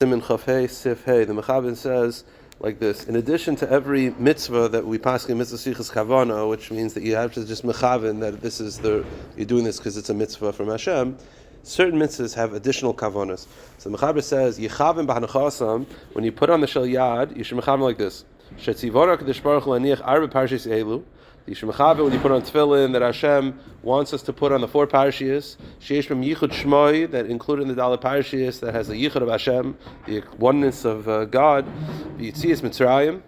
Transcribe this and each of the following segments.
Siman Seif, the Mechaber says like this: in addition to every mitzvah that we pass in mitzvah sichas kavana, which means that you have to just mechaven that this is you're doing this because it's a mitzvah from Hashem. Certain mitzvahs have additional kavanas. So the Mechaber says yichaven b'hanachasam, when you put on the shel yad, you should mechaven like this: shetzivora kadosh baruch hu laniach arba parshas elu. You should mechaven when you put on tefillin that Hashem wants us to put on the 4 parashiyos. Sheish b'm yichud shmoi, that included in the Dalet parashiyos, that has the yichud of Hashem, the oneness of God. Yitzias Mitzrayim,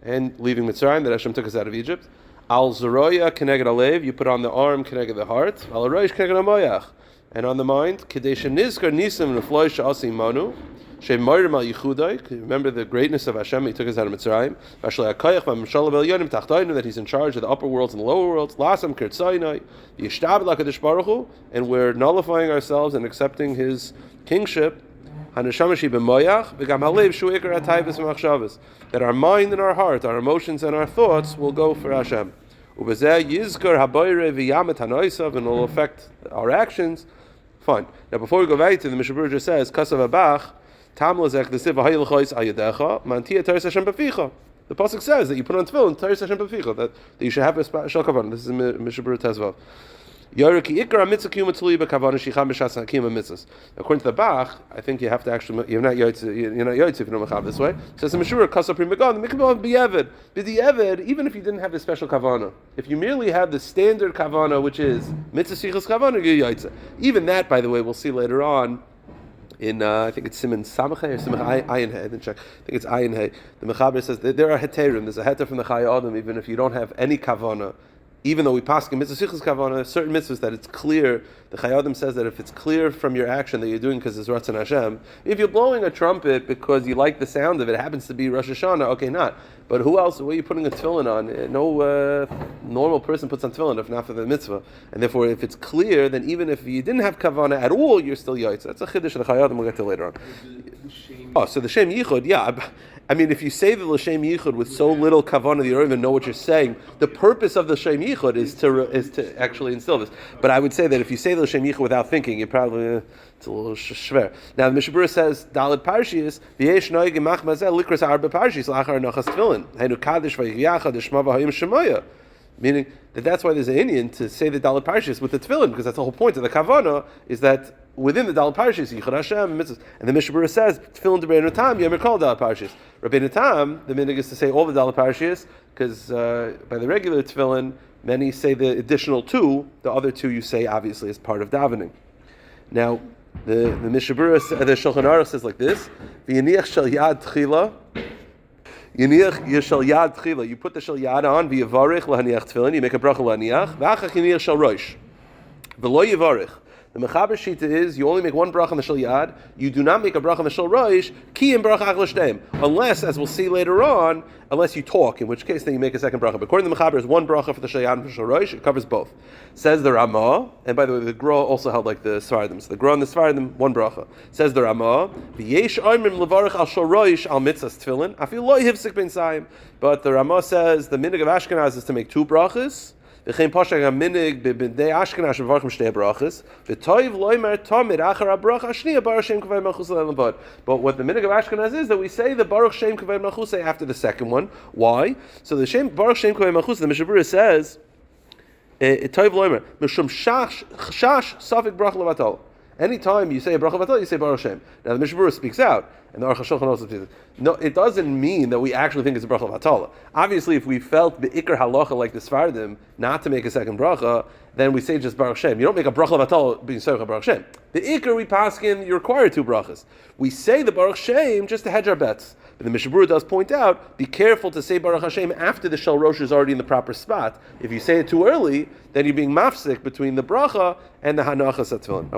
and leaving Mitzrayim, that Hashem took us out of Egypt. Al zeroya keneged alev, you put on the arm keneged the heart. Al roish keneged hamoyach, and on the mind. Kedei shenizkar nisim nefloy she'asim manu. Remember the greatness of Hashem. He took us out of Mitzrayim. That He's in charge of the upper worlds and the lower worlds. And we're nullifying ourselves and accepting His kingship. That our mind and our heart, our emotions and our thoughts will go for Hashem. And will affect our actions. Fine. Now before we go back to the Mishnah Berurah says, Kasav Abach, the pasuk says that you put on tefillin that you should have a special kavanah. This is Mishnah Berurah Tezvav. According to the Bach, I think you have to actually, you're not yotze if you don't mechav this way. It says in Mishnah Berurah Kasav Pri Megan, the mikvah b'yevid, even if you didn't have the special kavanah, if you merely have the standard kavanah, which is mitzvah sichas kavanah, you're yotze. Even that, by the way, we'll see later on. In I think it's Siman Samachay or Siman Ayin Hay. I didn't check. I think it's Ayin Hay. The Mechaber says that there are heterim. There's a heter from the Chai Adam, even if you don't have any kavana. Even though we pass in mitzvah sichas kavana, certain mitzvahs that it's clear. The Chai Adam says that if it's clear from your action that you're doing because it's Ratzon Hashem, if you're blowing a trumpet because you like the sound of it, it happens to be Rosh Hashanah, okay, not. But who else? What are you putting a tefillin on? No normal person puts on tefillin if not for the mitzvah. And therefore, if it's clear, then even if you didn't have kavana at all, you're still yaitz. That's a chiddush of the Chai Adam. We'll get to later on. Oh, so the Shem Yichud, yeah. I mean, if you say the L'Shem Yichud with so little kavanah that you don't even know what you're saying, the purpose of the Shem Yichud is to actually instill this. But I would say that if you say the L'Shem Yichud without thinking, you probably it's a little shver. Now the Mishnah Berurah says Dalet Parshiyos v'yesh noig imach mazel likras arba parshiyos lachar nachas tefillin haynu kadosh v'yichyacha d'shma v'hayim shemoya. Meaning that's why there's an Indian to say the Dalet Parshiyos with the tefillin, because that's the whole point of the kavanah is that within the Dalet Parshiyos, Yichud Hashem, mitzvahs. And the Mishnah Berurah says, tefillin Rabbi Tam, Yom Kol Dalet Parshiyos. Rabbi Tam, the minhag is to say all the Dalet Parshiyos, because by the regular tefillin, many say the additional 2, the other 2 you say obviously as part of davening. Now, the Mishnah Berurah, the Shulchan Aruch says like this, V'yaniach shel yad tchila, Yaniach yeshal yad tchila, you put the shel yad on, v'yavarich lahaniach tefillin, you make a bracha lahaniach, v'achach yaniach shel rosh, v'lo yavarich. The Mechaber Shita is you only make one bracha on the shel yad. You do not make a bracha on the shel roish. Ki im bracha achal shteim, unless, as we'll see later on, unless you talk, in which case then you make a second bracha. But according to the Mechaber, there's one bracha for the shel yad and for the shel roish. It covers both. Says the Ramah, and by the way, the Gra also held like the Svardim. So the Gra and the Svardim, one bracha. Says the Ramah, v'yesh oimrim levarich al shel roish al mitzvahs tefillin afil lo yivsik ben sayim. But the Ramah says the minhag of Ashkenaz is to make 2 brachas. But what the minhag of Ashkenaz is that we say the Baruch Shem Kavod Malchusei after the second one. Why? So the Baruch Shem Kavod Malchusei, the Mishnah Berurah says, Toiv Loimer, Mishum Shash Safik Bracha Levatol. Anytime you say a bracha vatal, you say Baruch Shem. Now the Mishnah Berurah speaks out, and the Aruch HaShulchan also speaks out. No, it doesn't mean that we actually think it's a bracha vatal. Obviously, if we felt the ikar halacha like the Sfardim, not to make a second bracha, then we say just Baruch Shem. You don't make a bracha vatal being Seif Baruch Shem. The ikar we paskin, you require 2 brachas. We say the Baruch Shem just to hedge our bets. But the Mishnah Berurah does point out, be careful to say Baruch Hashem after the shel rosh is already in the proper spot. If you say it too early, then you're being mafsik between the bracha and the hanachas at tefillin.